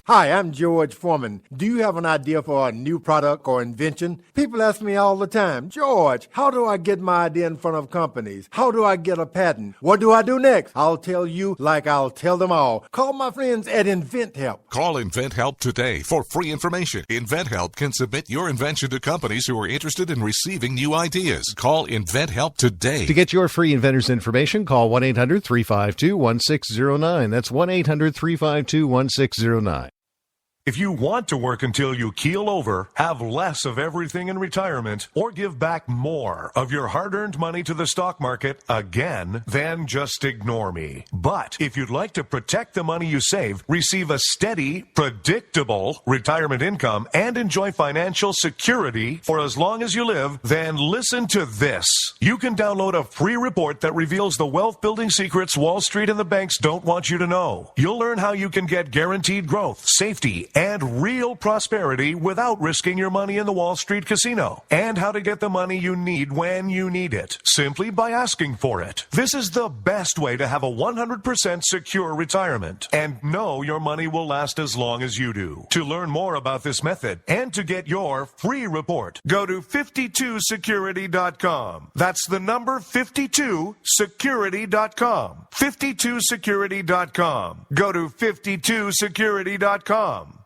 Hi, I'm George Foreman. Do you have an idea for a new product or invention? People ask me all the time, George, how do I get my idea in front of companies? How do I get a patent? What do I do next? I'll tell you like I'll tell them all. Call my friends at InventHelp. Call InventHelp today for free information. InventHelp can submit your invention to companies who are interested in receiving new ideas. Call InventHelp today. To get your free inventor's information, call 1-800-352-1609. That's 1-800-352-1609. If you want to work until you keel over, have less of everything in retirement, or give back more of your hard-earned money to the stock market again, then just ignore me. But if you'd like to protect the money you save, receive a steady, predictable retirement income, and enjoy financial security for as long as you live, then listen to this. You can download a free report that reveals the wealth-building secrets Wall Street and the banks don't want you to know. You'll learn how you can get guaranteed growth, safety, and real prosperity without risking your money in the Wall Street casino, and how to get the money you need when you need it, simply by asking for it. This is the best way to have a 100% secure retirement, and know your money will last as long as you do. To learn more about this method, and to get your free report, go to 52security.com. That's the number 52security.com. 52security.com. Go to 52security.com.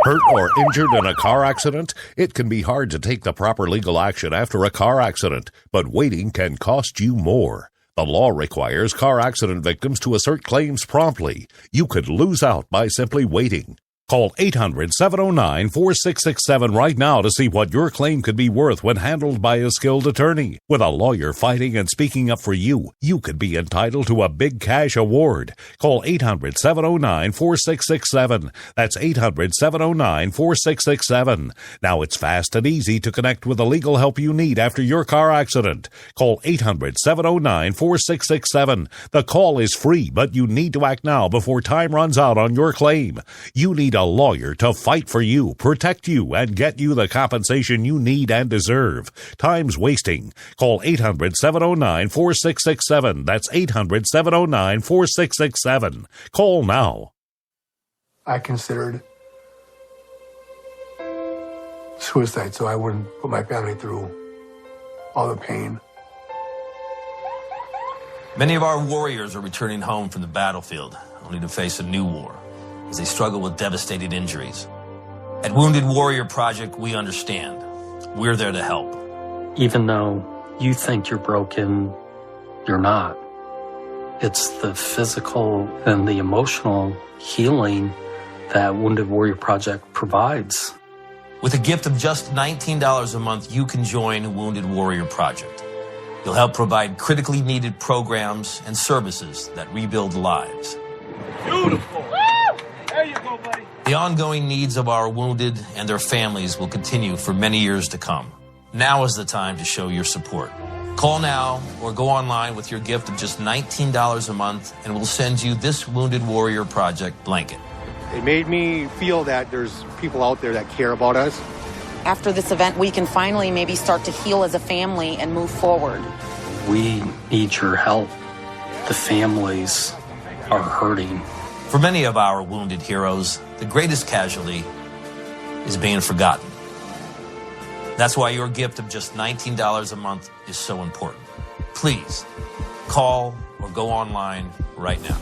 Hurt or injured in a car accident? It can be hard to take the proper legal action after a car accident, but waiting can cost you more. The law requires car accident victims to assert claims promptly. You could lose out by simply waiting. Call 800-709-4667 right now to see what your claim could be worth when handled by a skilled attorney. With a lawyer fighting and speaking up for you, you could be entitled to a big cash award. Call 800-709-4667. That's 800-709-4667. Now it's fast and easy to connect with the legal help you need after your car accident. Call 800-709-4667. The call is free, but you need to act now before time runs out on your claim. You need a lawyer to fight for you, protect you, and get you the compensation you need and deserve. Time's wasting. Call 800-709-4667. That's 800-709-4667. Call now. I considered suicide so I wouldn't put my family through all the pain. Many of our warriors are returning home from the battlefield, only to face a new war as they struggle with devastating injuries. At Wounded Warrior Project, we understand. We're there to help. Even though you think you're broken, you're not. It's the physical and the emotional healing that Wounded Warrior Project provides. With a gift of just $19 a month, you can join Wounded Warrior Project. You'll help provide critically needed programs and services that rebuild lives. Beautiful. There you go, buddy. The ongoing needs of our wounded and their families will continue for many years to come. Now is the time to show your support. Call now or go online with your gift of just $19 a month, and we'll send you this Wounded Warrior Project blanket. It made me feel that there's people out there that care about us. After this event, we can finally maybe start to heal as a family and move forward. We need your help. The families are hurting. For many of our wounded heroes, the greatest casualty is being forgotten. That's why your gift of just $19 a month is so important. Please, call or go online right now.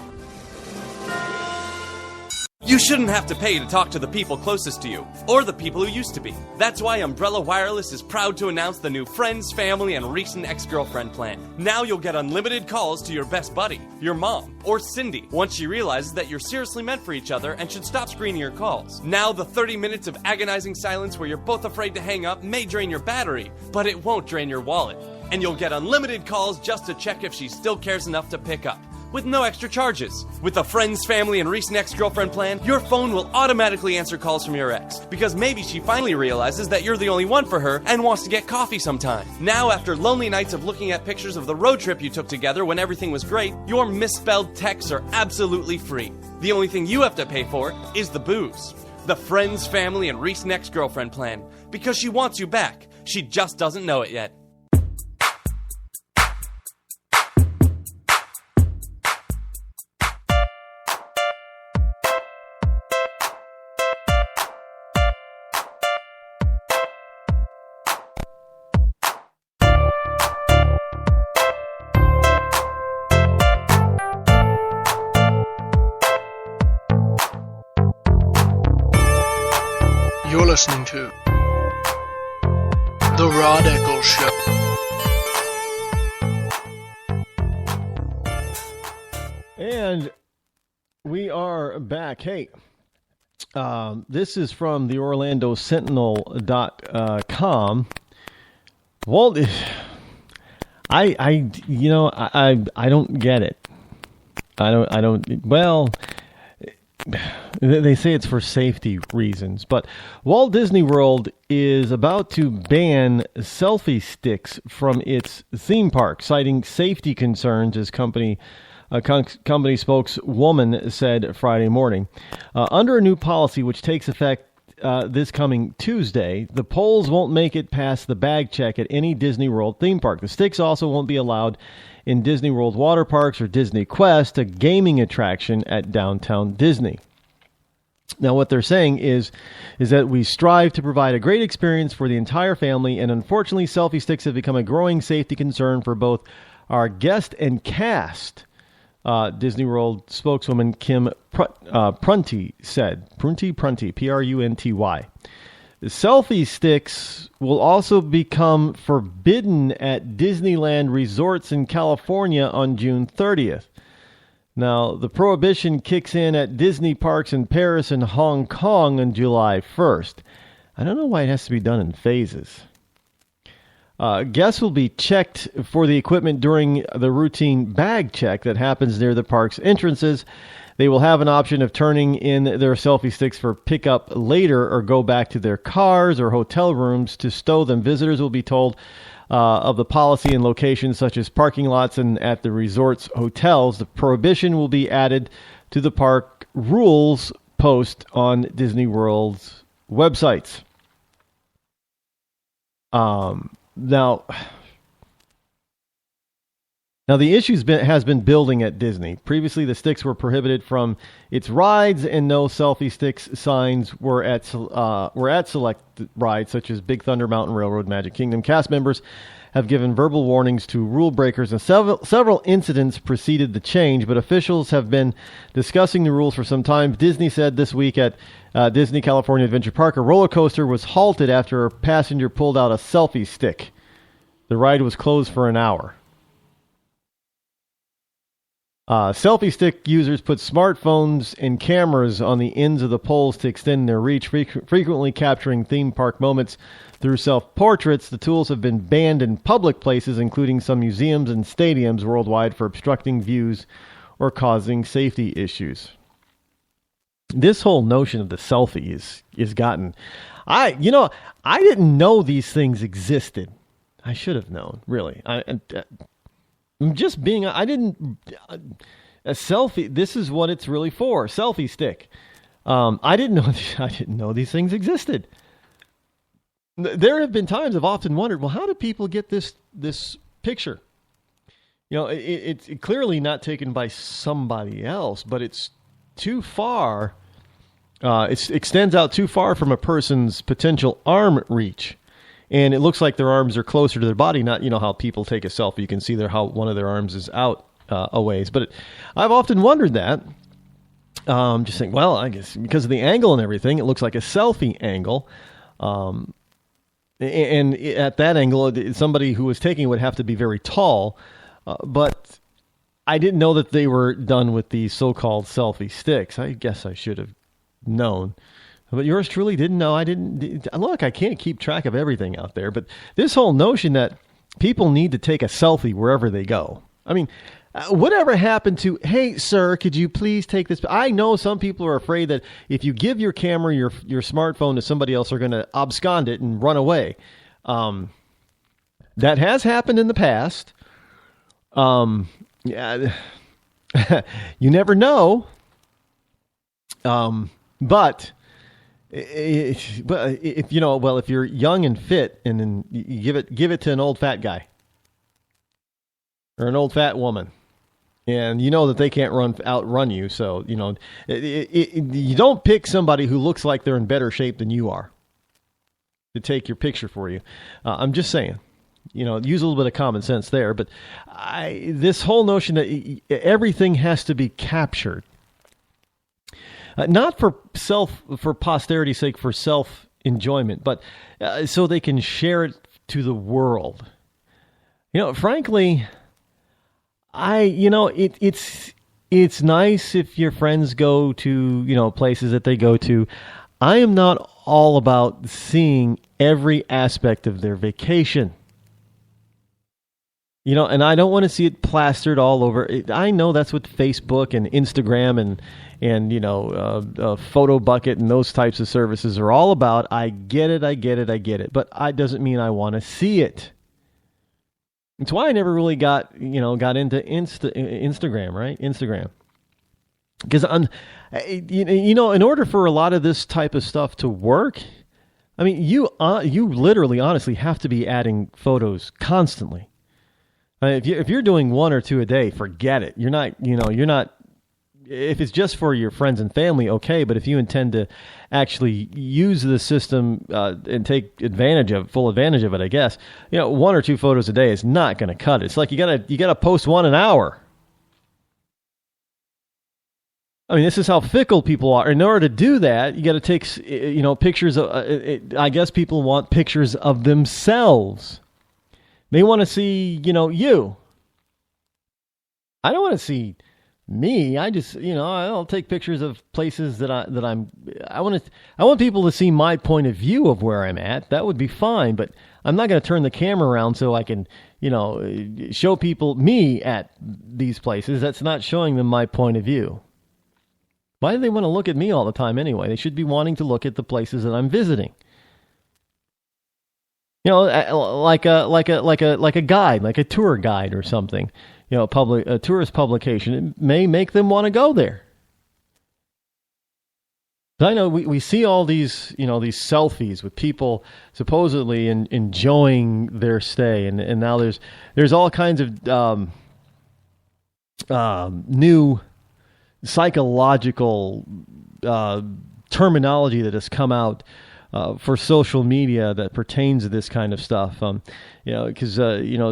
You shouldn't have to pay to talk to the people closest to you, or the people who used to be. That's why Umbrella Wireless is proud to announce the new Friends, Family, and Recent Ex-Girlfriend plan. Now you'll get unlimited calls to your best buddy, your mom, or Cindy, once she realizes that you're seriously meant for each other and should stop screening your calls. Now the 30 minutes of agonizing silence where you're both afraid to hang up may drain your battery, but it won't drain your wallet. And you'll get unlimited calls just to check if she still cares enough to pick up, with no extra charges. With the Friends, Family, and Recent Ex-Girlfriend plan, your phone will automatically answer calls from your ex, because maybe she finally realizes that you're the only one for her and wants to get coffee sometime. Now, after lonely nights of looking at pictures of the road trip you took together when everything was great, your misspelled texts are absolutely free. The only thing you have to pay for is the booze. The Friends, Family, and Recent Ex-Girlfriend plan, because she wants you back. She just doesn't know it yet. You're listening to The Rod Eccles Show. And we are back. Hey, this is from the OrlandoSentinel.com. Walt, I don't get it. Well, they say it's for safety reasons, but Walt Disney World is about to ban selfie sticks from its theme park, citing safety concerns, as company spokeswoman said Friday morning. Under a new policy which takes effect this coming Tuesday, the poles won't make it past the bag check at any Disney World theme park. The sticks also won't be allowed in Disney World water parks or Disney Quest, a gaming attraction at downtown Disney. Now, what they're saying is that we strive to provide a great experience for the entire family, and unfortunately, selfie sticks have become a growing safety concern for both our guest and cast. Disney World spokeswoman Kim Prunty said. Prunty, Prunty. Selfie sticks will also become forbidden at Disneyland resorts in California on June 30th. Now, the prohibition kicks in at Disney parks in Paris and Hong Kong on July 1st. I don't know why it has to be done in phases. Guests will be checked for the equipment during the routine bag check that happens near the park's entrances. They will have an option of turning in their selfie sticks for pickup later or go back to their cars or hotel rooms to stow them. Visitors will be told of the policy in locations such as parking lots and at the resort's hotels. The prohibition will be added to the park rules post on Disney World's websites. Now the issue has been building at Disney. Previously, the sticks were prohibited from its rides, and no selfie sticks signs were at select rides such as Big Thunder Mountain Railroad, Magic Kingdom. Cast members have given verbal warnings to rule breakers, and several incidents preceded the change, but officials have been discussing the rules for some time. Disney said this week at Disney California Adventure Park, a roller coaster was halted after a passenger pulled out a selfie stick. The ride was closed for an hour. Selfie stick users put smartphones and cameras on the ends of the poles to extend their reach, frequently capturing theme park moments through self-portraits. The tools have been banned in public places, including some museums and stadiums worldwide, for obstructing views or causing safety issues. This whole notion of the selfie is gotten... I didn't know these things existed. I should have known, really. A selfie, this is what it's really for, selfie stick. I didn't know these things existed. There have been times I've often wondered, well, how do people get this picture? It's clearly not taken by somebody else, but it's too far. It extends out too far from a person's potential arm reach. And it looks like their arms are closer to their body. Not, how people take a selfie. You can see how one of their arms is out a ways. But I've often wondered that. Just think, well, I guess because of the angle and everything, it looks like a selfie angle. And at that angle, somebody who was taking it would have to be very tall. But I didn't know that they were done with these so-called selfie sticks. I guess I should have known. But yours truly didn't know. Look, I can't keep track of everything out there. But this whole notion that people need to take a selfie wherever they go. I mean, whatever happened to, hey, sir, could you please take this? I know some people are afraid that if you give your camera, your smartphone to somebody else, they're going to abscond it and run away. That has happened in the past. Yeah, you never know. But if you're young and fit, and then you give it to an old fat guy or an old fat woman, and you know that they can't outrun you, so you don't pick somebody who looks like they're in better shape than you are to take your picture for you. I'm just saying, use a little bit of common sense there. But this whole notion that everything has to be captured. Not for posterity's sake, for self enjoyment, but so they can share it to the world. Frankly, it's nice if your friends go to, places that they go to. I am not all about seeing every aspect of their vacation. And I don't want to see it plastered all over. I know that's what Facebook and Instagram and Photo Bucket and those types of services are all about. I get it. But it doesn't mean I want to see it. It's why I never really got into Instagram, right? Instagram. Because in order for a lot of this type of stuff to work, I mean, you literally, honestly, have to be adding photos constantly. If you're doing one or two a day, forget it. You're not. If it's just for your friends and family, okay. But if you intend to actually use the system and take full advantage of it, I guess, one or two photos a day is not going to cut it. It's like you gotta post one an hour. I mean, this is how fickle people are. In order to do that, you got to take, pictures of. I guess people want pictures of themselves. They want to see, you. I don't want to see me. I just, I'll take pictures of places that I want people to see my point of view of where I'm at. That would be fine, but I'm not going to turn the camera around so I can, show people me at these places. That's not showing them my point of view. Why do they want to look at me all the time anyway? They should be wanting to look at the places that I'm visiting. Like a guide, like a tour guide or something. A tourist publication. It may make them want to go there. I know we see all these, these selfies with people supposedly enjoying their stay, and now there's all kinds of new psychological terminology that has come out for social media that pertains to this kind of stuff. Because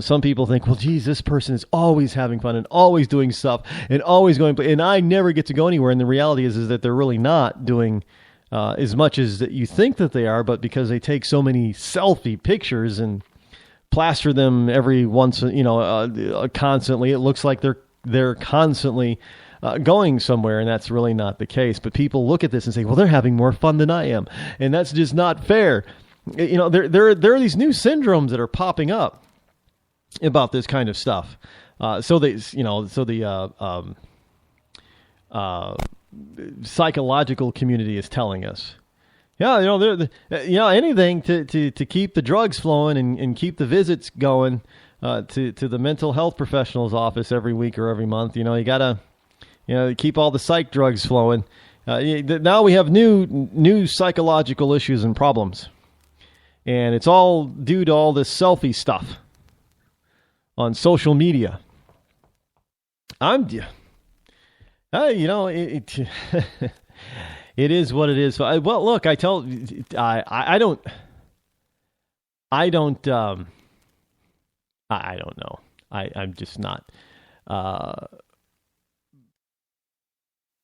some people think, well, geez, this person is always having fun and always doing stuff and always going, and I never get to go anywhere. And the reality is that they're really not doing as much as that you think that they are, but because they take so many selfie pictures and plaster them every once, constantly, it looks like they're constantly going somewhere, and that's really not the case. But people look at this and say, well, they're having more fun than I am, and that's just not fair. There are these new syndromes that are popping up about this kind of stuff. So the psychological community is telling us, anything to keep the drugs flowing and keep the visits going to the mental health professional's office every week or every month. You gotta keep all the psych drugs flowing. Now we have new psychological issues and problems. And it's all due to all this selfie stuff on social media. It is what it is. Well, look, I don't know. I'm just not.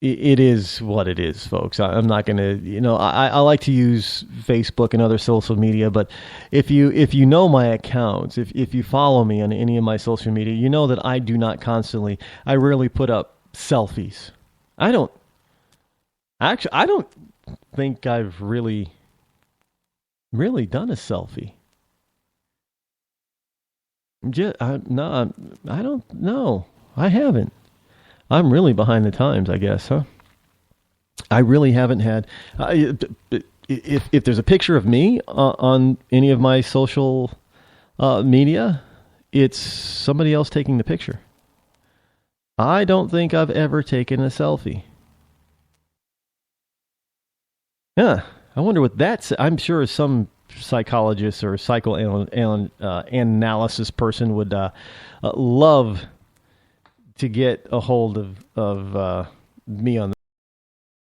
It is what it is, folks. I'm not going to, I like to use Facebook and other social media, but if you know my accounts, if you follow me on any of my social media, you know that I do not constantly, I rarely put up selfies. I don't think I've really done a selfie. I don't know. I haven't. I'm really behind the times, I guess, huh? I really haven't had... if there's a picture of me on any of my social media, it's somebody else taking the picture. I don't think I've ever taken a selfie. Yeah, I wonder what that's... I'm sure some psychologist or psychoanalysis person would love to get a hold of me on